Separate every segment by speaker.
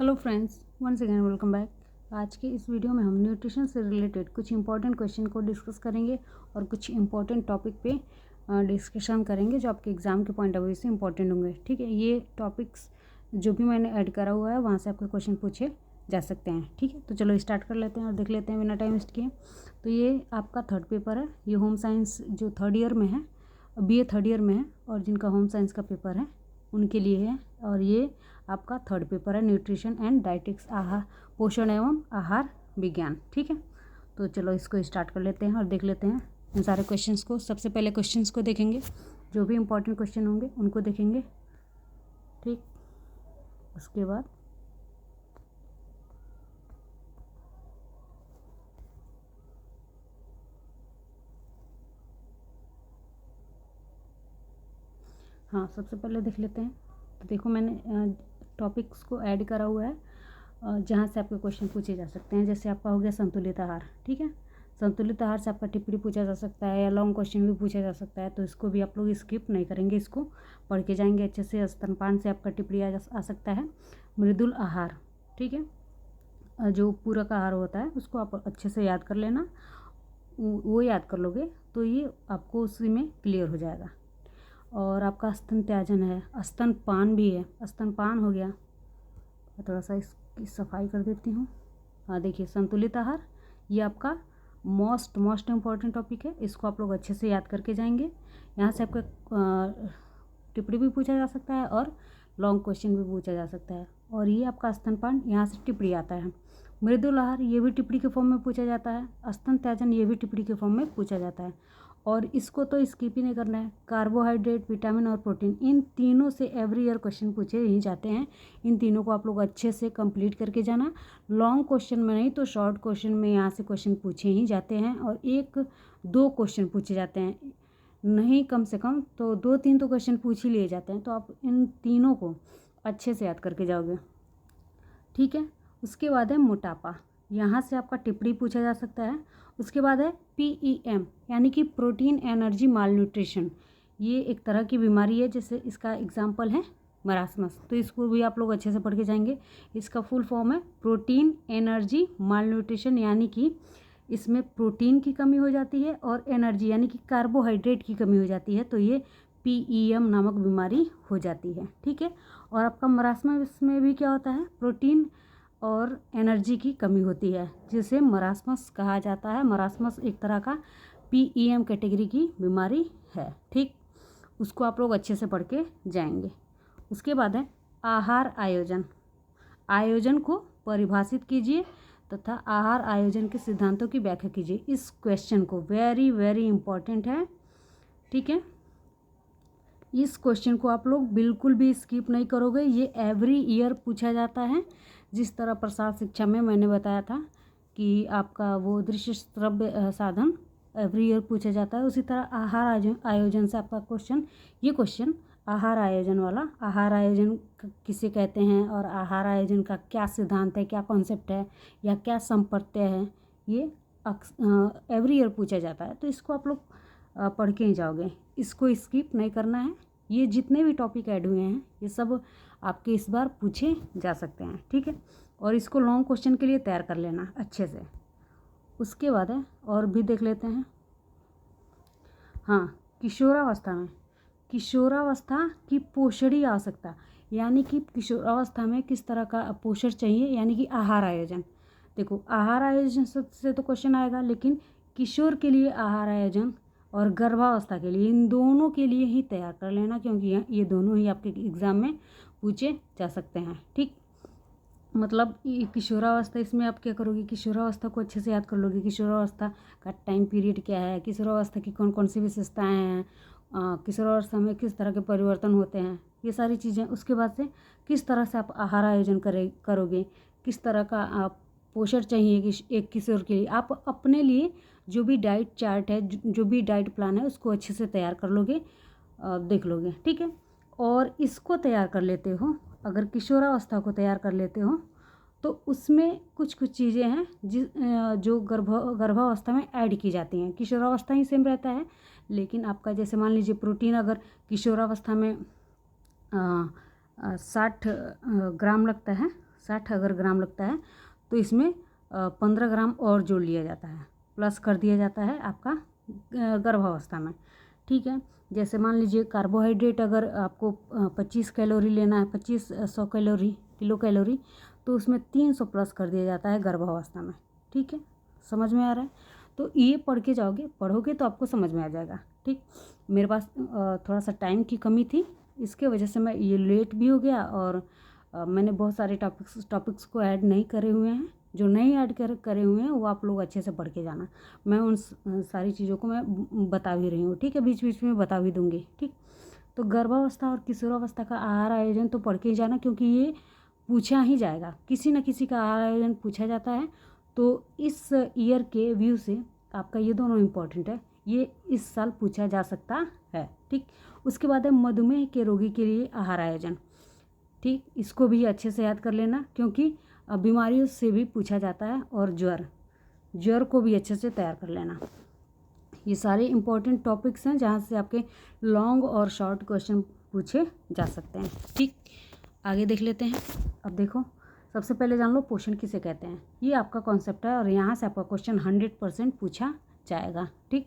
Speaker 1: Hello friends, once again welcome back. आज के इस वीडियो में हम न्यूट्रिशन से रिलेटेड कुछ इंपॉर्टेंट क्वेश्चन को डिस्कस करेंगे और कुछ इंपॉर्टेंट टॉपिक पे डिस्कशन करेंगे जो आपके एग्ज़ाम के पॉइंट ऑफ व्यू से इंपॉर्टेंट होंगे। ठीक है, ये टॉपिक्स जो भी मैंने ऐड करा हुआ है वहाँ से आपके क्वेश्चन पूछे जा सकते हैं। ठीक है, तो चलो स्टार्ट कर लेते हैं और देख लेते हैं बिना टाइम वेस्ट किए। तो ये आपका थर्ड पेपर है। ये होम साइंस जो थर्ड ईयर में है, BA थर्ड ईयर में है और जिनका होम साइंस का पेपर है उनके लिए है। और ये आपका थर्ड पेपर है, न्यूट्रिशन एंड डाइटिक्स, आहार पोषण एवं आहार विज्ञान। ठीक है, तो चलो इसको स्टार्ट कर लेते हैं और देख लेते हैं इन सारे क्वेश्चंस को। सबसे पहले क्वेश्चंस को देखेंगे, जो भी इंपॉर्टेंट क्वेश्चन होंगे उनको देखेंगे। ठीक, उसके बाद हाँ, सबसे पहले देख लेते हैं। तो देखो, मैंने टॉपिक्स को ऐड करा हुआ है जहाँ से आपके क्वेश्चन पूछे जा सकते हैं। जैसे आपका हो गया संतुलित आहार। ठीक है, संतुलित आहार से आपका टिप्पणी पूछा जा सकता है या लॉन्ग क्वेश्चन भी पूछा जा सकता है, तो इसको भी आप लोग स्किप नहीं करेंगे, इसको पढ़ के जाएंगे अच्छे से। स्तनपान से आपका टिप्पणी आ सकता है। मृदुल आहार, ठीक है, जो पूरक आहार होता है उसको आप अच्छे से याद कर लेना। वो याद कर लोगे तो ये आपको उसी में क्लियर हो जाएगा। और आपका स्तन त्याजन है, स्तनपान भी है, स्तनपान हो गया। थोड़ा सा इसकी सफाई कर देती हूँ। हाँ, देखिए संतुलित आहार ये आपका मोस्ट इम्पॉर्टेंट टॉपिक है। इसको आप लोग अच्छे से याद करके जाएंगे। यहाँ से आपका टिप्पणी भी पूछा जा सकता है और लॉन्ग क्वेश्चन भी पूछा जा सकता है। और ये आपका स्तनपान, यहाँ से टिप्पणी आता है। मृदुल आहार ये भी टिप्पणी के फॉर्म में पूछा जाता है। स्तन त्याजन ये भी टिप्पणी के फॉर्म में पूछा जाता है। और इसको तो स्किप ही नहीं करना है। कार्बोहाइड्रेट, विटामिन और प्रोटीन, इन तीनों से एवरी ईयर क्वेश्चन पूछे ही जाते हैं। इन तीनों को आप लोग अच्छे से कंप्लीट करके जाना। लॉन्ग क्वेश्चन में नहीं तो शॉर्ट क्वेश्चन में यहाँ से क्वेश्चन पूछे ही जाते हैं और 1-2 क्वेश्चन पूछे जाते हैं, नहीं कम से कम तो 2-3 तो क्वेश्चन पूछ ही लिए जाते हैं। तो आप इन तीनों को अच्छे से याद करके जाओगे। ठीक है, उसके बाद है मोटापा। यहाँ से आपका टिप्पणी पूछा जा सकता है। उसके बाद है PEM यानी कि प्रोटीन एनर्जी माल न्यूट्रिशन। ये एक तरह की बीमारी है, जैसे इसका एग्जाम्पल है मरासमस, तो इसको भी आप लोग अच्छे से पढ़ के जाएंगे। इसका फुल फॉर्म है प्रोटीन एनर्जी माल न्यूट्रिशन, यानी कि इसमें प्रोटीन की कमी हो जाती है और एनर्जी यानी कि कार्बोहाइड्रेट की कमी हो जाती है, तो ये PEM नामक बीमारी हो जाती है। ठीक है, और आपका मरासमस में भी क्या होता है, प्रोटीन और एनर्जी की कमी होती है, जिसे मरासमस कहा जाता है। मरासमस एक तरह का PEM कैटेगरी की बीमारी है। ठीक, उसको आप लोग अच्छे से पढ़ के जाएंगे। उसके बाद है आहार आयोजन। आयोजन को परिभाषित कीजिए तथा आहार आयोजन के सिद्धांतों की व्याख्या कीजिए। इस क्वेश्चन को वेरी इम्पॉर्टेंट है। ठीक है, इस क्वेश्चन को आप लोग बिल्कुल भी स्किप नहीं करोगे। ये एवरी ईयर पूछा जाता है। जिस तरह प्रसार शिक्षा में मैंने बताया था कि आपका वो दृश्य श्रव्य साधन एवरी ईयर पूछा जाता है, उसी तरह आहार आयोजन से आपका ये क्वेश्चन आहार आयोजन वाला, आहार आयोजन किसे कहते हैं और आहार आयोजन का क्या सिद्धांत है, क्या कॉन्सेप्ट है या क्या संप्रत्यय है, ये एवरी ईयर पूछा जाता है। तो इसको आप लोग पढ़ के ही जाओगे, इसको स्किप नहीं करना है। ये जितने भी टॉपिक ऐड हुए हैं ये सब आपके इस बार पूछे जा सकते हैं। ठीक है, और इसको लॉन्ग क्वेश्चन के लिए तैयार कर लेना अच्छे से। उसके बाद है और भी देख लेते हैं। हाँ, किशोरावस्था की पोषणीय आवश्यकता, यानी कि किशोरावस्था में किस तरह का पोषण चाहिए, यानी कि आहार आयोजन। देखो, आहार आयोजन से तो क्वेश्चन आएगा, लेकिन किशोर के लिए आहार आयोजन और गर्भावस्था के लिए, इन दोनों के लिए ही तैयार कर लेना, क्योंकि ये दोनों ही आपके एग्ज़ाम में पूछे जा सकते हैं। ठीक, मतलब ये किशोरावस्था, इसमें आप क्या करोगे, किशोरावस्था को अच्छे से याद कर लोगे। किशोरावस्था का टाइम पीरियड क्या है, किशोरावस्था की कौन कौन सी विशेषताएं हैं, किशोरावस्था में किस तरह के परिवर्तन होते हैं, ये सारी चीज़ें। उसके बाद से किस तरह से आप आहार आयोजन करोगे, किस तरह का आप पोषण चाहिए कि एक किशोर के लिए। आप अपने लिए जो भी डाइट चार्ट है, जो भी डाइट प्लान है, उसको अच्छे से तैयार कर लोगे, देख लोगे। ठीक है, और इसको तैयार कर लेते हो, अगर किशोरावस्था को तैयार कर लेते हो तो उसमें कुछ चीज़ें हैं जो गर्भावस्था में ऐड की जाती हैं। किशोरावस्था ही सेम रहता है, लेकिन आपका जैसे मान लीजिए प्रोटीन अगर किशोरावस्था में 60 ग्राम लगता है, 60 अगर ग्राम लगता है तो इसमें 15 ग्राम और जोड़ लिया जाता है, प्लस कर दिया जाता है आपका गर्भावस्था में। ठीक है, जैसे मान लीजिए कार्बोहाइड्रेट अगर आपको 25 कैलोरी लेना है, 2500 कैलोरी किलो कैलोरी, तो उसमें 300 प्लस कर दिया जाता है गर्भावस्था में। ठीक है, समझ में आ रहा है? तो ये पढ़ के जाओगे, पढ़ोगे तो आपको समझ में आ जाएगा। ठीक, मेरे पास थोड़ा सा टाइम की कमी थी, इसके वजह से मैं ये लेट भी हो गया, और मैंने बहुत सारे टॉपिक्स को ऐड नहीं करे हुए हैं। जो नहीं ऐड करे हुए हैं वो आप लोग अच्छे से पढ़ के जाना। मैं उन सारी चीज़ों को मैं बता भी रही हूँ। ठीक है, बीच बीच में बता भी दूँगी। ठीक, तो गर्भावस्था और किशोरावस्था का आहार आयोजन तो पढ़ के ही जाना, क्योंकि ये पूछा ही जाएगा, किसी न किसी का आहार आयोजन पूछा जाता है। तो इस ईयर के व्यू से आपका ये दोनों इम्पॉर्टेंट है, ये इस साल पूछा जा सकता है। ठीक, उसके बाद है मधुमेह के रोगी के लिए आहार आयोजन। ठीक, इसको भी अच्छे से याद कर लेना, क्योंकि बीमारियों से भी पूछा जाता है, और ज्वर को भी अच्छे से तैयार कर लेना। ये सारे इम्पोर्टेंट टॉपिक्स हैं जहाँ से आपके लॉन्ग और शॉर्ट क्वेश्चन पूछे जा सकते हैं। ठीक, आगे देख लेते हैं। अब देखो, सबसे पहले जान लो पोषण किसे कहते हैं। ये आपका कॉन्सेप्ट है और यहाँ से आपका क्वेश्चन 100% पूछा जाएगा। ठीक,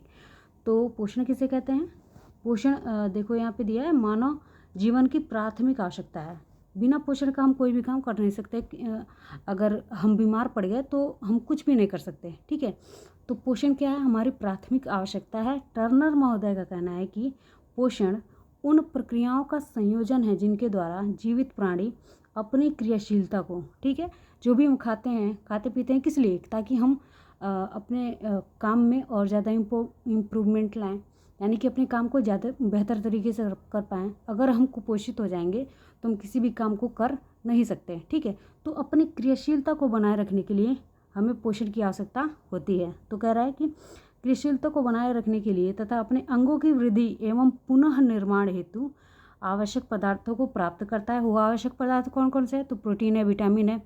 Speaker 1: तो पोषण किसे कहते हैं? पोषण देखो यहाँ पे दिया है, मानव जीवन की प्राथमिक आवश्यकता है। बिना पोषण का हम कोई भी काम कर नहीं सकते। अगर हम बीमार पड़ गए तो हम कुछ भी नहीं कर सकते। ठीक है, तो पोषण क्या है? हमारी प्राथमिक आवश्यकता है। टर्नर महोदय का कहना है कि पोषण उन प्रक्रियाओं का संयोजन है जिनके द्वारा जीवित प्राणी अपनी क्रियाशीलता को, ठीक है, जो भी हम खाते पीते हैं किस लिए? ताकि हम अपने काम में और ज़्यादा इम्प्रूवमेंट लाएं, यानी कि अपने काम को ज़्यादा बेहतर तरीके से कर पाएँ। अगर हम कुपोषित हो जाएंगे तो हम किसी भी काम को कर नहीं सकते। ठीक है, तो अपनी क्रियाशीलता को बनाए रखने के लिए हमें पोषण की आवश्यकता होती है। तो कह रहा है कि क्रियाशीलता को बनाए रखने के लिए तथा अपने अंगों की वृद्धि एवं पुनः निर्माण हेतु आवश्यक पदार्थों को प्राप्त करता है। वो आवश्यक पदार्थ कौन कौन से हैं? तो प्रोटीन है, विटामिन है,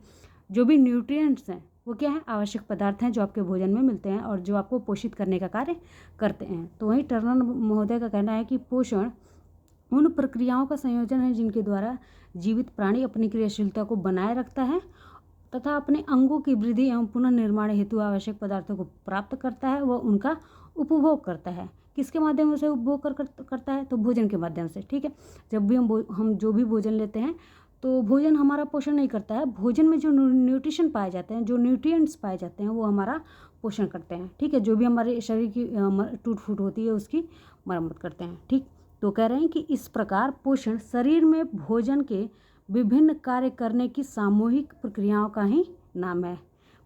Speaker 1: जो भी न्यूट्रिएंट्स हैं वो क्या है? आवश्यक पदार्थ हैं जो आपके भोजन में मिलते हैं और जो आपको पोषित करने का कार्य करते हैं। तो वहीं टर्नर महोदय का कहना है कि पोषण उन प्रक्रियाओं का संयोजन है जिनके द्वारा जीवित प्राणी अपनी क्रियाशीलता को बनाए रखता है तथा अपने अंगों की वृद्धि एवं पुनर्निर्माण हेतु आवश्यक पदार्थों को प्राप्त करता है, वह उनका उपभोग करता है। किसके माध्यम से उपभोग करता है? तो भोजन के माध्यम से। ठीक है, जब भी हम जो भी भोजन लेते हैं तो भोजन हमारा पोषण नहीं करता है। भोजन में जो न्यूट्रिशन पाए जाते हैं, जो न्यूट्रिएंट्स पाए जाते हैं, वो हमारा पोषण करते हैं। ठीक है, जो भी हमारे शरीर की टूट फूट होती है उसकी मरम्मत करते हैं। ठीक, तो कह रहे हैं कि इस प्रकार पोषण शरीर में भोजन के विभिन्न कार्य करने की सामूहिक प्रक्रियाओं का ही नाम है।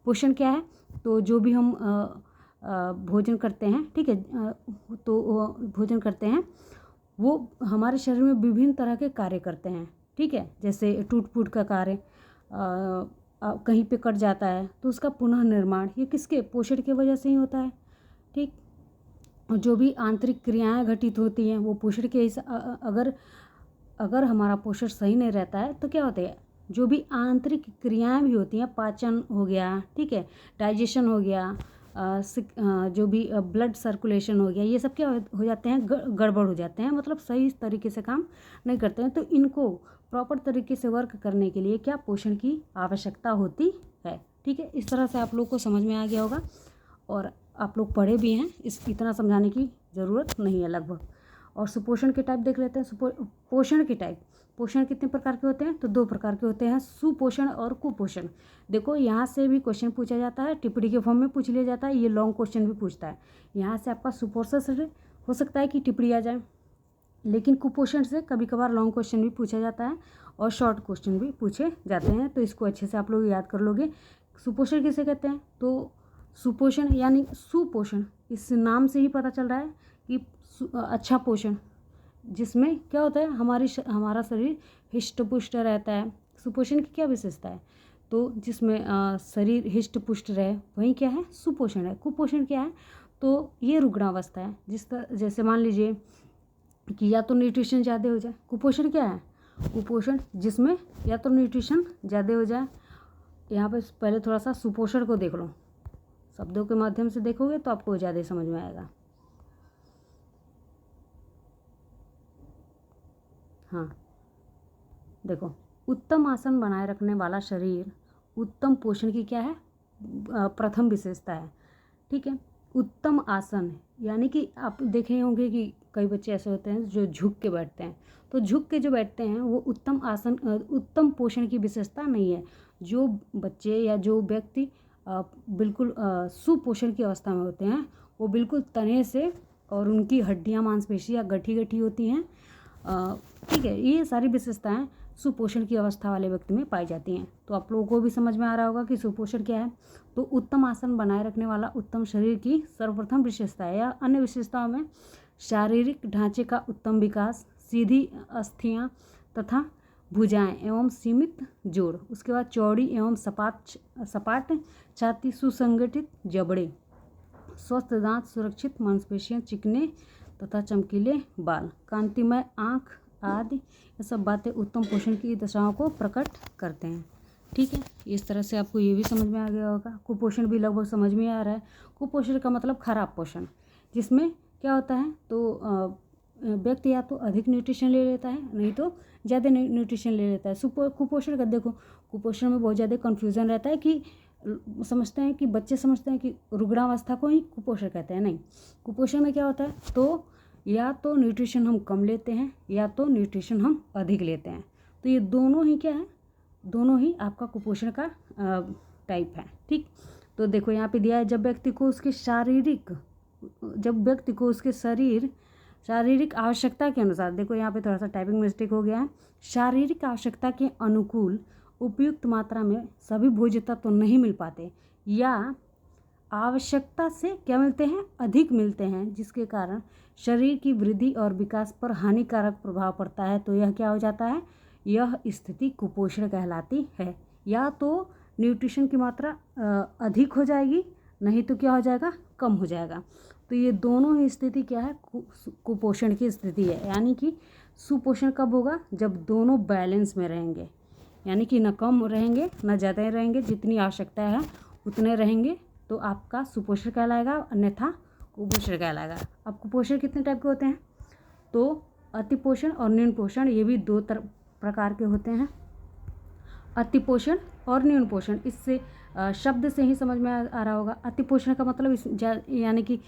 Speaker 1: पोषण क्या है? तो जो भी हम भोजन करते हैं, ठीक है, तो भोजन करते हैं वो हमारे शरीर में विभिन्न तरह के कार्य करते हैं। ठीक है, जैसे टूट फूट का कार्य, कहीं पे कट जाता है तो उसका पुनः निर्माण, ये किसके? पोषण की वजह से ही होता है। ठीक, और जो भी आंतरिक क्रियाएं घटित होती हैं वो पोषण के अगर हमारा पोषण सही नहीं रहता है तो क्या होता है? जो भी आंतरिक क्रियाएं भी होती हैं, पाचन हो गया, ठीक है, डाइजेशन हो गया, जो भी ब्लड सर्कुलेशन हो गया, ये सब क्या हो जाते हैं? गड़बड़ हो जाते हैं, मतलब सही तरीके से काम नहीं करते हैं। तो इनको प्रॉपर तरीके से वर्क करने के लिए क्या? पोषण की आवश्यकता होती है। ठीक है, इस तरह से आप लोग को समझ में आ गया होगा और आप लोग पढ़े भी हैं, इतना समझाने की ज़रूरत नहीं है लगभग। और सुपोषण के टाइप देख लेते हैं। पोषण के टाइप, पोषण कितने प्रकार के होते हैं? तो 2 प्रकार के होते हैं, सुपोषण और कुपोषण। देखो, यहाँ से भी क्वेश्चन पूछा जाता है, टिप्पणी के फॉर्म में पूछ लिया जाता है, ये लॉन्ग क्वेश्चन भी पूछता है। यहाँ से आपका सुपोषण से हो सकता है कि टिप्पणी आ जाए, लेकिन कुपोषण से कभी कभार लॉन्ग क्वेश्चन भी पूछा जाता है और शॉर्ट क्वेश्चन भी पूछे जाते हैं। तो इसको अच्छे से आप लोग याद कर लोगे। सुपोषण किसे कहते हैं? तो सुपोषण यानी सुपोषण, इस नाम से ही पता चल रहा है कि अच्छा पोषण, जिसमें क्या होता है? हमारा शरीर हिष्ट पुष्ट रहता है। सुपोषण की क्या विशेषता है? तो जिसमें शरीर हिष्ट पुष्ट रहे वही क्या है? सुपोषण है। कुपोषण क्या है? तो ये रुग्णावस्था है, जैसे मान लीजिए कि या तो न्यूट्रिशन ज़्यादा हो जाए। कुपोषण क्या है? कुपोषण जिसमें या तो न्यूट्रिशन ज़्यादा हो जाए। यहाँ पे पहले थोड़ा सा सुपोषण को देख लो, शब्दों के माध्यम से देखोगे तो आपको ज़्यादा समझ में आएगा। हाँ, देखो, उत्तम आसन बनाए रखने वाला शरीर उत्तम पोषण की क्या है, प्रथम विशेषता है। ठीक है, उत्तम आसन यानी कि आप देखे होंगे कि कई बच्चे ऐसे होते हैं जो झुक के बैठते हैं, तो झुक के जो बैठते हैं वो उत्तम आसन उत्तम पोषण की विशेषता नहीं है। जो बच्चे या जो व्यक्ति बिल्कुल सुपोषण की अवस्था में होते हैं वो बिल्कुल तने से और उनकी हड्डियां मांसपेशियां गठी गठी होती हैं। ठीक है, ये सारी विशेषताएं सुपोषण की अवस्था वाले व्यक्ति में पाई जाती हैं। तो आप लोगों को भी समझ में आ रहा होगा कि सुपोषण क्या है। तो उत्तम आसन बनाए रखने वाला उत्तम शरीर की सर्वप्रथम विशेषता है। या अन्य विशेषताओं में शारीरिक ढांचे का उत्तम विकास, सीधी अस्थियां तथा भुजाएं एवं सीमित जोड़, उसके बाद चौड़ी एवं सपाट छाती, सुसंगठित जबड़े, स्वस्थ दांत, सुरक्षित मांसपेशियां, चिकने तथा चमकीले बाल, कांतिमय आँख आदि, ये सब बातें उत्तम पोषण की दशाओं को प्रकट करते हैं। ठीक है, इस तरह से आपको ये भी समझ में आ गया होगा। कुपोषण भी लगभग समझ में आ रहा है। कुपोषण का मतलब खराब पोषण, जिसमें क्या होता है तो व्यक्ति या तो अधिक न्यूट्रिशन ले लेता है, नहीं तो ज़्यादा न्यूट्रिशन ले लेता है। कुपोषण का देखो, कुपोषण में बहुत ज़्यादा कन्फ्यूज़न रहता है कि समझते हैं कि बच्चे समझते हैं कि रुग्णावस्था को ही कुपोषण कहते हैं। नहीं, कुपोषण में क्या होता है तो या तो न्यूट्रिशन हम कम लेते हैं या तो न्यूट्रिशन हम अधिक लेते हैं। तो ये दोनों ही क्या है, दोनों ही आपका कुपोषण का टाइप है। ठीक, तो देखो यहाँ पे दिया है, जब व्यक्ति को उसके शारीरिक आवश्यकता के अनुसार, देखो यहाँ पे थोड़ा सा टाइपिंग मिस्टेक हो गया है, शारीरिक आवश्यकता के अनुकूल उपयुक्त मात्रा में सभी भोज्य तत्व नहीं मिल पाते या आवश्यकता से क्या मिलते हैं, अधिक मिलते हैं, जिसके कारण शरीर की वृद्धि और विकास पर हानिकारक प्रभाव पड़ता है, तो यह क्या हो जाता है, यह स्थिति कुपोषण कहलाती है। या तो न्यूट्रिशन की मात्रा अधिक हो जाएगी, नहीं तो क्या हो जाएगा, कम हो जाएगा। तो ये दोनों ही स्थिति क्या है, कुपोषण की स्थिति है। यानी कि सुपोषण कब होगा, जब दोनों बैलेंस में रहेंगे, यानी कि न कम रहेंगे न ज़्यादा रहेंगे, जितनी आवश्यकता है उतने रहेंगे, तो आपका सुपोषण कहलाएगा, अन्यथा कुपोषण कहलाएगा। अब कुपोषण कितने टाइप के होते हैं, तो अतिपोषण और न्यून पोषण, ये भी दो प्रकार के होते हैं, अतिपोषण और न्यून पोषण। इससे शब्द से ही समझ में आ रहा होगा। अतिपोषण का मतलब यानी कि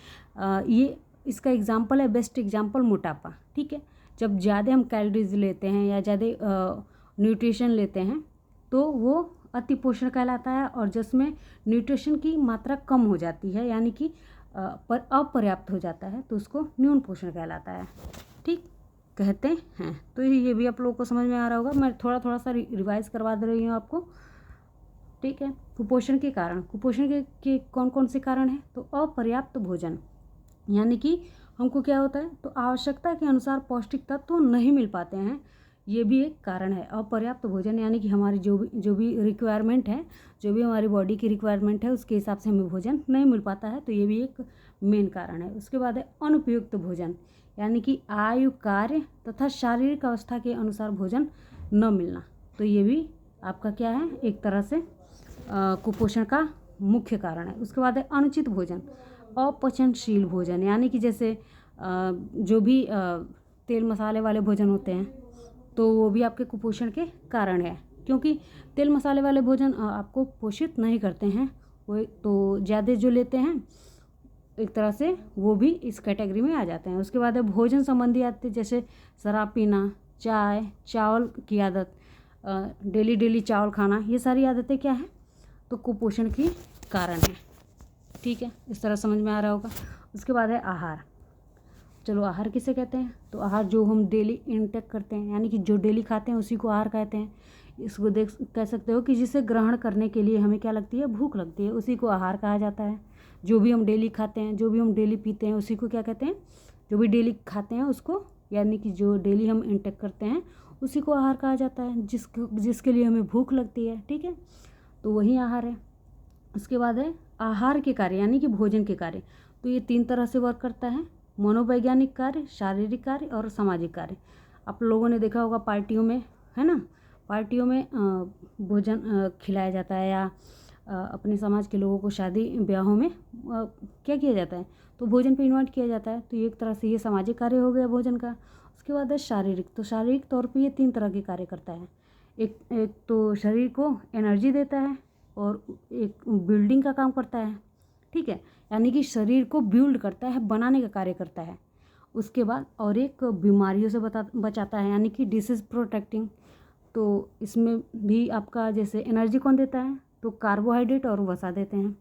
Speaker 1: ये इसका एग्जाम्पल है, बेस्ट एग्जाम्पल मोटापा। ठीक है, जब ज़्यादा हम कैलोरीज लेते हैं या ज़्यादा न्यूट्रिशन लेते हैं तो वो अतिपोषण कहलाता है, और जिसमें न्यूट्रिशन की मात्रा कम हो जाती है यानी कि अपर्याप्त हो जाता है, तो उसको न्यून पोषण कहलाता है। ठीक कहते हैं। तो ये भी आप लोगों को समझ में आ रहा होगा। मैं थोड़ा सा रिवाइज करवा दे रही हूँ आपको। ठीक है, कुपोषण के कारण, कुपोषण के कौन कौन से कारण हैं, तो अपर्याप्त भोजन, यानी कि हमको क्या होता है तो आवश्यकता के अनुसार पौष्टिक तत्व नहीं मिल पाते हैं, ये भी एक कारण है। अपर्याप्त भोजन यानी कि हमारी जो भी रिक्वायरमेंट है, जो भी हमारी बॉडी की रिक्वायरमेंट है उसके हिसाब से हमें भोजन नहीं मिल पाता है, तो ये भी एक मेन कारण है। उसके बाद है अनुपयुक्त भोजन, यानी कि आयु, कार्य तथा शारीरिक अवस्था के अनुसार भोजन न मिलना, तो ये भी आपका क्या है, एक तरह से कुपोषण का मुख्य कारण है। उसके बाद है अनुचित भोजन, अपचनशील भोजन, यानी कि जैसे जो भी तेल मसाले वाले भोजन होते हैं तो वो भी आपके कुपोषण के कारण है, क्योंकि तेल मसाले वाले भोजन आपको पोषित नहीं करते हैं, वो तो ज़्यादा जो लेते हैं एक तरह से वो भी इस कैटेगरी में आ जाते हैं। उसके बाद है भोजन संबंधी आदतें, जैसे शराब पीना, चाय, चावल की आदत, डेली चावल खाना, ये सारी आदतें क्या है तो कुपोषण की कारण है। ठीक है, इस तरह समझ में आ रहा होगा। उसके बाद है आहार। चलो आहार किसे कहते हैं, तो आहार जो हम डेली इनटेक करते हैं, यानी कि जो डेली खाते हैं उसी को आहार कहते हैं। इसको कह सकते हो कि जिसे ग्रहण करने के लिए हमें क्या लगती है, भूख लगती है, उसी को आहार कहा जाता है। जो भी हम डेली खाते हैं, जो भी हम डेली पीते हैं, उसी को क्या कहते हैं, जो भी डेली खाते हैं उसको, यानी कि जो डेली हम इनटेक करते हैं उसी को आहार कहा जाता है, जिसके लिए हमें भूख लगती है। ठीक है, तो वही आहार है। उसके बाद है आहार के कार्य, यानी कि भोजन के कार्य, तो ये 3 तरह से वर्क करता है, मनोवैज्ञानिक कार्य, शारीरिक कार्य और सामाजिक कार्य। आप लोगों ने देखा होगा पार्टियों में, है ना, पार्टियों में भोजन खिलाया जाता है, या अपने समाज के लोगों को शादी ब्याहों में क्या किया जाता है तो भोजन पे इन्वाइट किया जाता है, तो ये एक तरह से ये सामाजिक कार्य हो गया भोजन का। उसके बाद है शारीरिक, तो शारीरिक तौर पे ये 3 तरह के कार्य करता है। एक एक तो शरीर को एनर्जी देता है और एक बिल्डिंग का काम करता है, ठीक है, यानी कि शरीर को बिल्ड करता है, बनाने का कार्य करता है। उसके बाद और एक बीमारियों से बचाता है, यानी कि डिसीज़ प्रोटेक्टिंग। तो इसमें भी आपका जैसे एनर्जी कौन देता है, तो कार्बोहाइड्रेट और वसा देते हैं।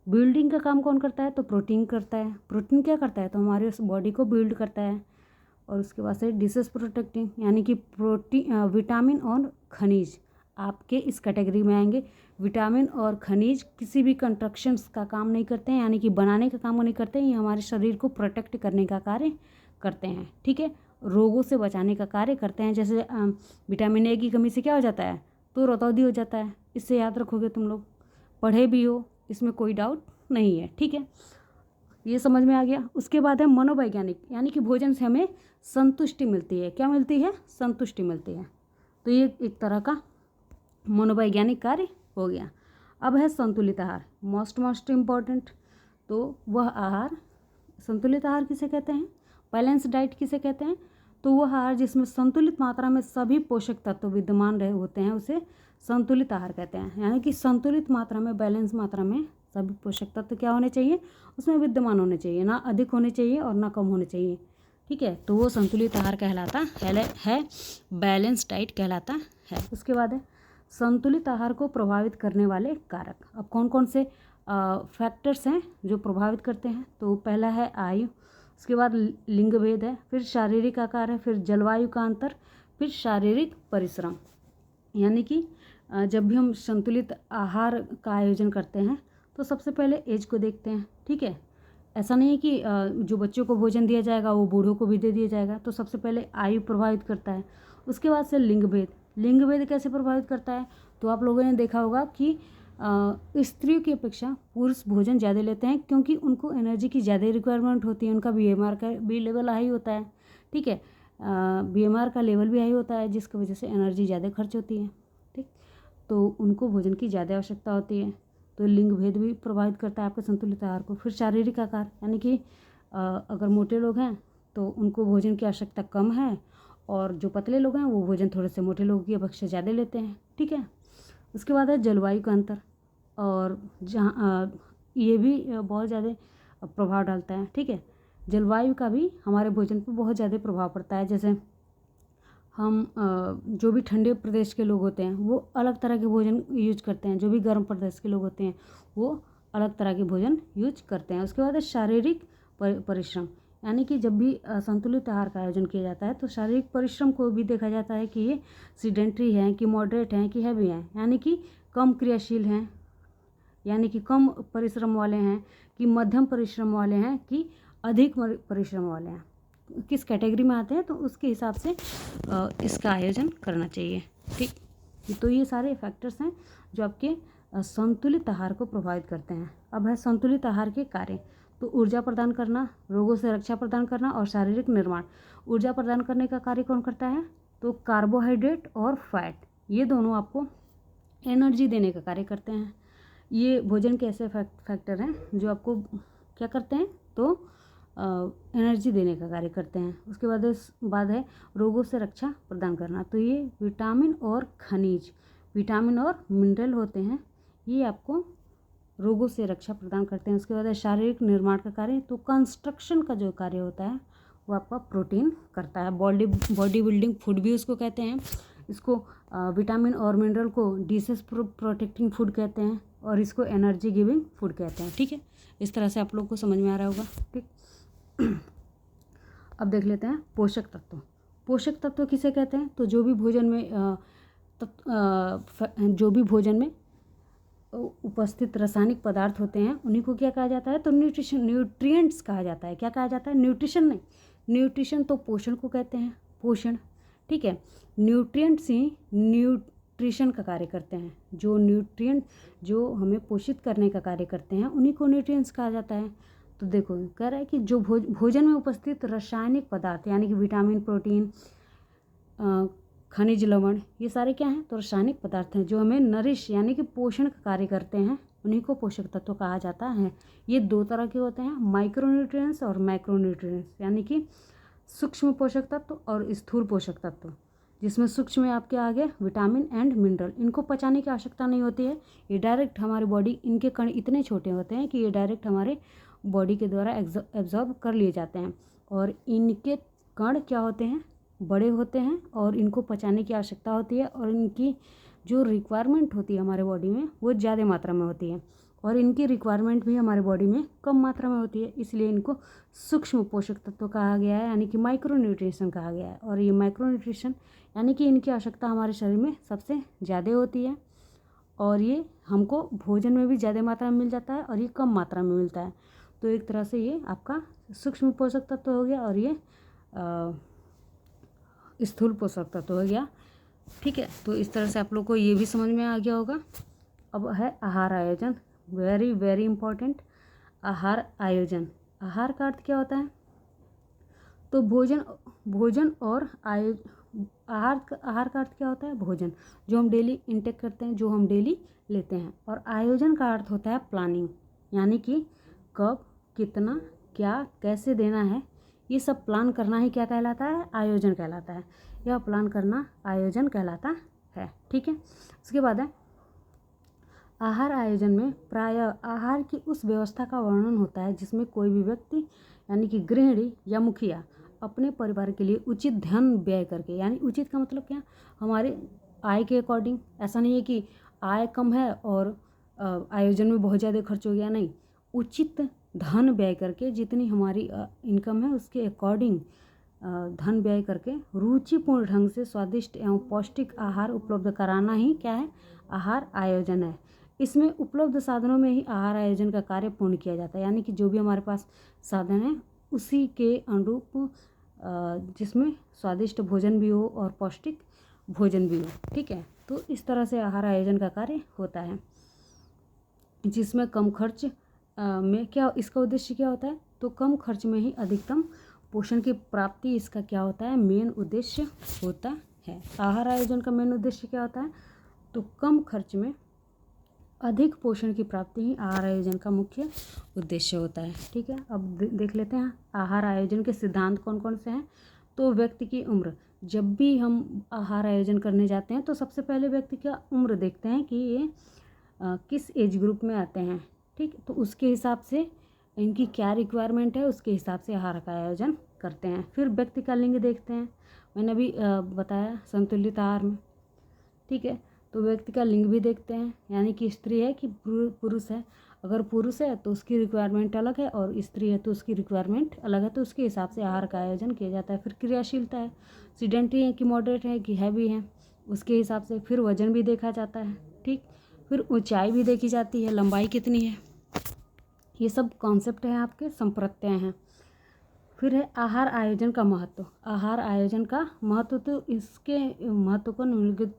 Speaker 1: बिल्डिंग का काम कौन करता है, तो प्रोटीन करता है। प्रोटीन क्या करता है, तो हमारे उस बॉडी को बिल्ड करता है। और उसके बाद से डिसीज प्रोटेक्टिंग, यानी कि विटामिन और खनिज आपके इस कैटेगरी में आएंगे। विटामिन और खनिज किसी भी कंस्ट्रक्शंस का काम नहीं करते हैं, यानी कि बनाने का काम नहीं करते हैं, ये हमारे शरीर को प्रोटेक्ट करने का कार्य करते हैं, ठीक है, रोगों से बचाने का कार्य करते हैं। जैसे विटामिन ए की कमी से क्या हो जाता है, तो रतौंधी हो जाता है। इससे याद रखोगे, तुम लोग पढ़े भी हो, इसमें कोई डाउट नहीं है, ठीक है, ये समझ में आ गया। उसके बाद है मनोवैज्ञानिक, यानी कि भोजन से हमें संतुष्टि मिलती है। क्या मिलती है, संतुष्टि मिलती है। तो ये एक तरह का मनोवैज्ञानिक कार्य हो गया। अब है संतुलित आहार, मोस्ट इम्पॉर्टेंट। तो वह आहार, संतुलित आहार किसे कहते हैं, बैलेंस डाइट किसे कहते हैं, तो वह आहार जिसमें संतुलित मात्रा में सभी पोषक तत्व विद्यमान रहे होते हैं उसे संतुलित आहार कहते हैं। यानी कि संतुलित मात्रा में, बैलेंस मात्रा में सभी पोषक तत्व क्या होने चाहिए, उसमें विद्यमान होने चाहिए, ना अधिक होने चाहिए और ना कम होने चाहिए, ठीक है। तो वो संतुलित आहार कहलाता है, बैलेंस डाइट कहलाता है। उसके बाद है संतुलित आहार को प्रभावित करने वाले कारक। अब कौन कौन से फैक्टर्स हैं जो प्रभावित करते हैं, तो पहला है आयु, उसके बाद लिंग भेद है, फिर शारीरिक आकार है, फिर जलवायु का अंतर, फिर शारीरिक परिश्रम। यानी कि जब भी हम संतुलित आहार का आयोजन करते हैं तो सबसे पहले एज को देखते हैं, ठीक है। ऐसा नहीं है कि जो बच्चों को भोजन दिया जाएगा वो बूढ़ों को भी दे दिया जाएगा। तो सबसे पहले आयु प्रभावित करता है। उसके बाद से लिंग भेद। लिंग भेद कैसे प्रभावित करता है, तो आप लोगों ने देखा होगा कि स्त्रियों की अपेक्षा पुरुष भोजन ज़्यादा लेते हैं, क्योंकि उनको एनर्जी की ज़्यादा रिक्वायरमेंट होती है। उनका BMR का भी लेवल हाई होता है, ठीक है, BMR का लेवल भी हाई होता है, जिसकी वजह से एनर्जी ज़्यादा खर्च होती है, ठीक। तो उनको भोजन की ज़्यादा आवश्यकता होती है। तो लिंग भेद भी प्रभावित करता है आपके संतुलित आहार को। फिर शारीरिक आकार, यानी कि अगर मोटे लोग हैं तो उनको भोजन की आवश्यकता कम है, और जो पतले लोग हैं वो भोजन थोड़े से मोटे लोगों की अपेक्षा ज़्यादा लेते हैं, ठीक है। उसके बाद है जलवायु का अंतर, और जहाँ ये भी बहुत ज़्यादा प्रभाव डालता है, ठीक है। जलवायु का भी हमारे भोजन पर बहुत ज़्यादा प्रभाव पड़ता है। जैसे हम जो भी ठंडे प्रदेश के लोग होते हैं वो अलग तरह के भोजन यूज करते हैं, जो भी गर्म प्रदेश के लोग होते हैं वो अलग तरह के भोजन यूज करते हैं। उसके बाद है शारीरिक परिश्रम, यानी कि जब भी संतुलित आहार का आयोजन किया जाता है तो शारीरिक परिश्रम को भी देखा जाता है कि ये सीडेंट्री हैं, कि मॉडरेट हैं, कि हैवी हैं, यानी कि कम क्रियाशील हैं, यानी कि कम परिश्रम वाले हैं, कि मध्यम परिश्रम वाले हैं, कि अधिक परिश्रम वाले हैं। किस कैटेगरी में आते हैं तो उसके हिसाब से इसका आयोजन करना चाहिए, ठीक। तो ये सारे फैक्टर्स हैं जो आपके संतुलित आहार को प्रभावित करते हैं। अब है संतुलित आहार के कार्य। तो ऊर्जा प्रदान करना, रोगों से रक्षा प्रदान करना और शारीरिक निर्माण। ऊर्जा प्रदान करने का कार्य कौन करता है, तो कार्बोहाइड्रेट और फैट, ये दोनों आपको एनर्जी देने का कार्य करते हैं। ये भोजन के ऐसे फैक्टर हैं जो आपको क्या करते हैं, तो एनर्जी देने का कार्य करते हैं। उसके बाद है रोगों से रक्षा प्रदान करना। तो ये विटामिन और खनिज, विटामिन और मिनरल होते हैं, ये आपको रोगों से रक्षा प्रदान करते हैं। उसके बाद है शारीरिक निर्माण का कार्य। तो कंस्ट्रक्शन का जो कार्य होता है वो आपका प्रोटीन करता है। बॉडी बिल्डिंग फूड भी उसको कहते हैं। इसको विटामिन और मिनरल को डिसीज प्रोटेक्टिंग फूड कहते हैं, और इसको एनर्जी गिविंग फूड कहते हैं, ठीक है। इस तरह से आप लोग को समझ में आ रहा होगा, ठीक। अब देख लेते हैं पोषक तत्व। पोषक तत्व किसे कहते हैं, तो जो भी भोजन में उपस्थित रासायनिक पदार्थ होते हैं उन्हीं को क्या कहा जाता है, तो न्यूट्रिएंट्स कहा जाता है। क्या कहा जाता है, न्यूट्रिशन नहीं, न्यूट्रिशन तो पोषण को कहते हैं, पोषण, ठीक है। न्यूट्रिएंट्स ही न्यूट्रिशन का कार्य करते हैं। जो न्यूट्रिएंट जो हमें पोषित करने का कार्य करते हैं उन्हीं को न्यूट्रिएंट्स कहा जाता है। तो देखो कह रहा है कि जो भोजन में उपस्थित रासायनिक पदार्थ, यानी कि विटामिन, प्रोटीन, खनिज, लवण, ये सारे क्या हैं, तो रासायनिक पदार्थ हैं जो हमें नरिश यानी कि पोषण का कार्य करते हैं, उन्हीं को पोषक तत्व कहा जाता है। ये दो तरह के होते हैं, माइक्रोन्यूट्रिएंट्स और मैक्रोन्यूट्रिएंट्स, यानी कि सूक्ष्म पोषक तत्व और स्थूल पोषक तत्व। जिसमें सूक्ष्म में आपके आ गए विटामिन एंड मिनरल। इनको पचाने की आवश्यकता नहीं होती है, ये डायरेक्ट हमारी बॉडी, इनके कण इतने छोटे होते हैं कि ये डायरेक्ट हमारे बॉडी के द्वारा एब्जॉर्ब कर लिए जाते हैं। और इनके कण क्या होते हैं, बड़े होते हैं और इनको पचाने की आवश्यकता होती है और इनकी जो रिक्वायरमेंट होती है हमारे बॉडी में वो ज़्यादा मात्रा में होती है और इनकी रिक्वायरमेंट भी हमारे बॉडी में कम मात्रा में होती है। इसलिए इनको सूक्ष्म पोषक तत्व कहा गया है, यानी कि माइक्रो न्यूट्रिशन कहा गया है। और ये माइक्रो न्यूट्रिशन यानी कि इनकी आवश्यकता हमारे शरीर में सबसे ज़्यादा होती है और ये हमको भोजन में भी ज़्यादा मात्रा में मिल जाता है और ये कम मात्रा में मिलता है। तो एक तरह से ये आपका सूक्ष्म पोषक तत्व हो गया और ये स्थूल पोषक तत्व हो गया। ठीक है, तो इस तरह से आप लोग को ये भी समझ में आ गया होगा। अब है आहार आयोजन, वेरी वेरी इम्पोर्टेंट। आहार आयोजन, आहार का अर्थ क्या होता है? तो भोजन और आहार का अर्थ क्या होता है? भोजन, जो हम डेली इंटेक करते हैं, जो हम डेली लेते हैं। और आयोजन का अर्थ होता है प्लानिंग, यानी कि कब, कितना, क्या, कैसे देना है, ये सब प्लान करना ही क्या कहलाता है? आयोजन कहलाता है। यह प्लान करना आयोजन कहलाता है। ठीक है, उसके बाद है आहार आयोजन में प्रायः आहार की उस व्यवस्था का वर्णन होता है जिसमें कोई भी व्यक्ति यानी कि गृहिणी या मुखिया अपने परिवार के लिए उचित धन व्यय करके, यानी उचित का मतलब क्या, हमारे आय के अकॉर्डिंग। ऐसा नहीं है कि आय कम है और आयोजन में बहुत ज़्यादा खर्च हो गया, नहीं, उचित धन व्यय करके, जितनी हमारी इनकम है उसके अकॉर्डिंग धन व्यय करके रुचिपूर्ण ढंग से स्वादिष्ट एवं पौष्टिक आहार उपलब्ध कराना ही क्या है? आहार आयोजन है। इसमें उपलब्ध साधनों में ही आहार आयोजन का कार्य पूर्ण किया जाता है, यानी कि जो भी हमारे पास साधन है उसी के अनुरूप जिसमें स्वादिष्ट भोजन भी हो और पौष्टिक भोजन भी हो। ठीक है, तो इस तरह से आहार आयोजन का कार्य होता है, जिसमें कम खर्च में क्या, इसका उद्देश्य क्या होता है? तो कम खर्च में ही अधिकतम पोषण की प्राप्ति इसका क्या होता है? मेन उद्देश्य होता है। आहार आयोजन का मेन उद्देश्य क्या होता है? तो कम खर्च में अधिक पोषण की प्राप्ति ही आहार आयोजन का मुख्य उद्देश्य होता है। ठीक है, अब देख लेते हैं आहार आयोजन के सिद्धांत कौन कौन से हैं। तो व्यक्ति की उम्र, जब भी हम आहार आयोजन करने जाते हैं तो सबसे पहले व्यक्ति का उम्र देखते हैं कि ये किस एज ग्रुप में आते हैं। ठीक, तो उसके हिसाब से इनकी क्या रिक्वायरमेंट है, उसके हिसाब से आहार का आयोजन करते हैं। फिर व्यक्ति का लिंग देखते हैं, मैंने अभी बताया संतुलित आहार में। ठीक है, तो व्यक्ति का लिंग भी देखते हैं, यानी कि स्त्री है कि पुरुष है। अगर पुरुष है तो उसकी रिक्वायरमेंट अलग है और स्त्री है तो उसकी रिक्वायरमेंट अलग है, तो उसके हिसाब से आहार का आयोजन किया जाता है। फिर क्रियाशीलता है, सीडेंटरी है कि मॉडरेट है कि हैवी है, उसके हिसाब से। फिर वजन भी देखा जाता है। ठीक, फिर ऊंचाई भी देखी जाती है, लंबाई कितनी है, ये सब कॉन्सेप्ट हैं आपके, संप्रत्यय हैं। फिर है आहार आयोजन का महत्व। आहार आयोजन का महत्व, तो इसके महत्व को निम्नलिखित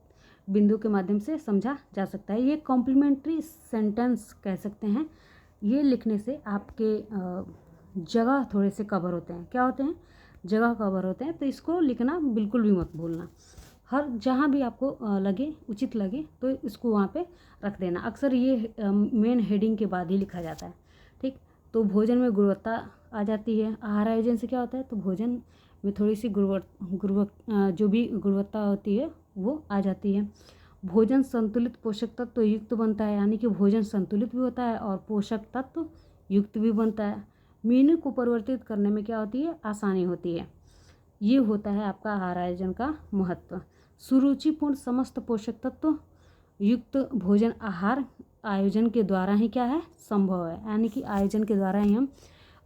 Speaker 1: बिंदु के माध्यम से समझा जा सकता है। ये कॉम्प्लीमेंट्री सेंटेंस कह सकते हैं। ये लिखने से आपके जगह थोड़े से कवर होते हैं। क्या होते हैं? जगह कवर होते हैं। तो इसको लिखना बिल्कुल भी मत भूलना। हर जहाँ भी आपको लगे, उचित लगे, तो इसको वहाँ पे रख देना। अक्सर ये मेन हेडिंग के बाद ही लिखा जाता है। ठीक, तो भोजन में गुणवत्ता आ जाती है। आहार आयोजन से क्या होता है? तो भोजन में थोड़ी सी जो भी गुणवत्ता होती है वो आ जाती है। भोजन संतुलित पोषक तत्व युक्त बनता है, यानी कि भोजन संतुलित भी होता है और पोषक तत्व युक्त भी बनता है। मेनू को परिवर्तित करने में क्या होती है? आसानी होती है। ये होता है आपका आहार आयोजन का महत्व। सुरुचिपूर्ण समस्त पोषक तत्व युक्त भोजन आहार आयोजन के द्वारा ही क्या है? संभव है, यानी कि आयोजन के द्वारा ही हम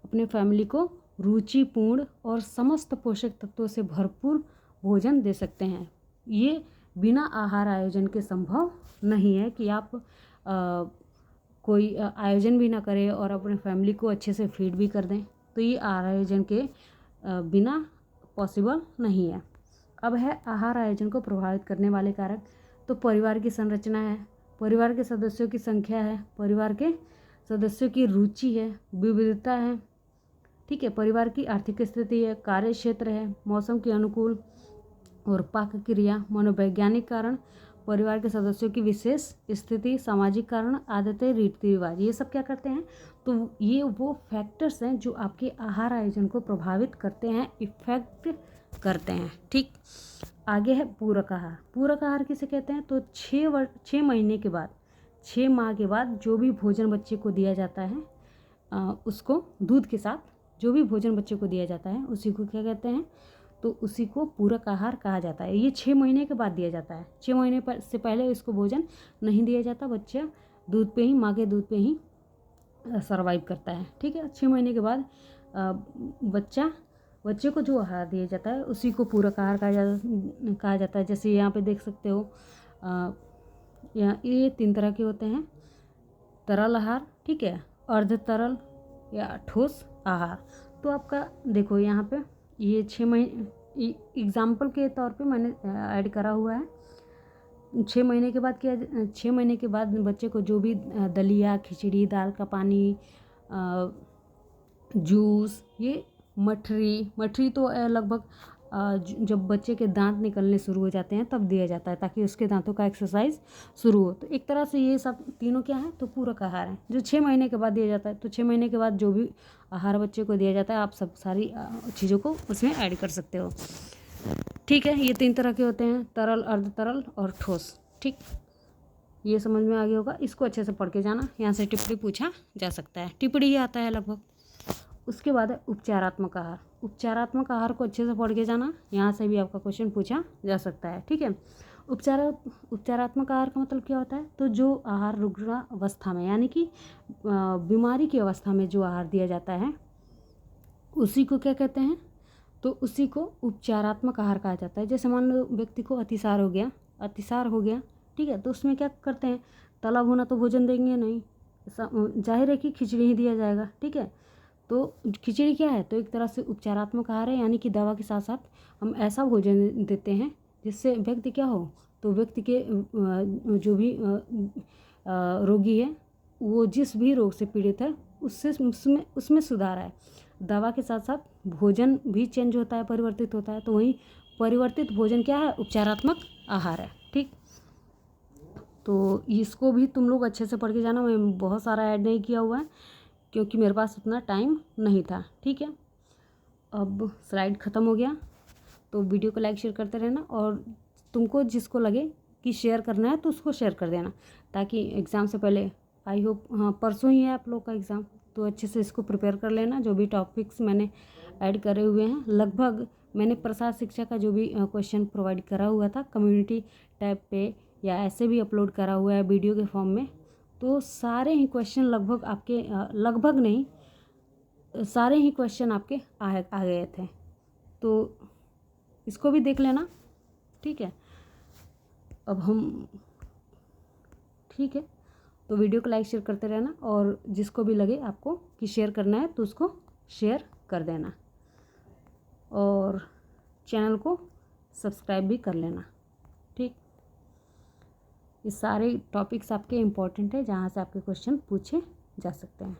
Speaker 1: अपने फैमिली को रुचिपूर्ण और समस्त पोषक तत्वों से भरपूर भोजन दे सकते हैं। ये बिना आहार आयोजन के संभव नहीं है कि आप कोई आयोजन भी ना करें और अपने फैमिली को अच्छे से फीड भी कर दें। तो ये आहार आयोजन के बिना पॉसिबल नहीं है। अब है आहार आयोजन को प्रभावित करने वाले कारक। तो परिवार की संरचना है, परिवार के सदस्यों की संख्या है, परिवार के सदस्यों की रुचि है, विविधता है। ठीक है, परिवार की आर्थिक स्थिति है, कार्य क्षेत्र है, मौसम के अनुकूल और पाक क्रिया, मनोवैज्ञानिक कारण, परिवार के सदस्यों की विशेष स्थिति, सामाजिक कारण, आदतें, रीति रिवाज, ये सब क्या करते हैं? तो ये वो फैक्टर्स हैं जो आपके आहार आयोजन को प्रभावित करते हैं, इफेक्ट करते हैं। ठीक, आगे है पूरक आहार। पूरक आहार किसे कहते हैं? तो 6 महीने के बाद, 6 माह के बाद जो भी भोजन बच्चे को दिया जाता है उसको दूध के साथ जो भी भोजन बच्चे को दिया जाता है उसी को क्या कहते हैं? तो उसी को पूरक आहार कहा जाता है। ये 6 महीने के बाद दिया जाता है। 6 महीने से पहले इसको भोजन नहीं दिया जाता। बच्चा दूध पे ही, माँ के दूध पे ही सर्वाइव करता है। ठीक है, 6 महीने के बाद बच्चे को जो आहार दिया जाता है उसी को पूरक आहार कहा जाता है। जैसे यहाँ पे देख सकते हो, यहाँ ये 3 तरह के होते हैं। तरल आहार, ठीक है, अर्ध तरल या ठोस आहार। तो आपका देखो यहाँ पे ये 6 महीने एग्जाम्पल के तौर पे मैंने ऐड करा हुआ है। 6 महीने के बाद 6 महीने के बाद बच्चे को जो भी दलिया, खिचड़ी, दाल का पानी, जूस, ये मठरी तो लगभग जब बच्चे के दांत निकलने शुरू हो जाते हैं तब दिया जाता है, ताकि उसके दांतों का एक्सरसाइज शुरू हो। तो एक तरह से ये सब तीनों क्या है? तो पूरक आहार है, जो 6 महीने के बाद दिया जाता है। तो 6 महीने के बाद जो भी आहार बच्चे को दिया जाता है, आप सब सारी चीज़ों को उसमें ऐड कर सकते हो। ठीक है, ये 3 तरह के होते हैं, तरल, अर्ध तरल और ठोस। ठीक, ये समझ में आ गया होगा। इसको अच्छे से पढ़ के जाना, यहाँ से टिप्पणी पूछा जा सकता है, टिप्पणी ही आता है लगभग। उसके बाद है उपचारात्मक आहार। उपचारात्मक आहार को अच्छे से पढ़ के जाना, यहाँ से भी आपका क्वेश्चन पूछा जा सकता है। ठीक है, उपचारात्मक आहार का मतलब क्या होता है? तो जो आहार रुग्ण अवस्था में, यानी कि बीमारी की अवस्था में जो आहार दिया जाता है उसी को क्या कहते हैं? तो उसी को उपचारात्मक आहार कहा जाता है। जैसे मान लो व्यक्ति को अतिसार हो गया, ठीक है, तो उसमें क्या करते हैं? तला भुना तो भोजन देंगे नहीं, जाहिर है कि खिचड़ी ही दिया जाएगा। ठीक है, तो खिचड़ी क्या है? तो एक तरह से उपचारात्मक आहार है, यानी कि दवा के साथ साथ हम ऐसा भोजन देते हैं जिससे व्यक्ति क्या हो? तो व्यक्ति के जो भी रोगी है, वो जिस भी रोग से पीड़ित है उसमें सुधार आए। दवा के साथ साथ भोजन भी चेंज होता है, परिवर्तित होता है। तो वही परिवर्तित भोजन क्या है? उपचारात्मक आहार है। ठीक, तो इसको भी तुम लोग अच्छे से पढ़ के जाना। मैं बहुत सारा ऐड नहीं किया हुआ है क्योंकि मेरे पास उतना टाइम नहीं था। ठीक है, अब स्लाइड ख़त्म हो गया, तो वीडियो को लाइक शेयर करते रहना, और तुमको जिसको लगे कि शेयर करना है तो उसको शेयर कर देना, ताकि एग्ज़ाम से पहले, आई होप, हाँ परसों ही है आप लोग का एग्ज़ाम, तो अच्छे से इसको प्रिपेयर कर लेना। जो भी टॉपिक्स मैंने ऐड करे हुए हैं, लगभग मैंने प्रसाद शिक्षा का जो भी क्वेश्चन प्रोवाइड करा हुआ था कम्युनिटी टैब पे, या ऐसे भी अपलोड करा हुआ है वीडियो के फॉर्म में, तो सारे ही क्वेश्चन लगभग नहीं, सारे ही क्वेश्चन आपके आ गए थे। तो इसको भी देख लेना। ठीक है, अब हम, ठीक है, तो वीडियो को लाइक शेयर करते रहना, और जिसको भी लगे आपको कि शेयर करना है तो उसको शेयर कर देना, और चैनल को सब्सक्राइब भी कर लेना। ठीक, ये सारे टॉपिक्स आपके इम्पोर्टेंट है, जहाँ से आपके क्वेश्चन पूछे जा सकते हैं।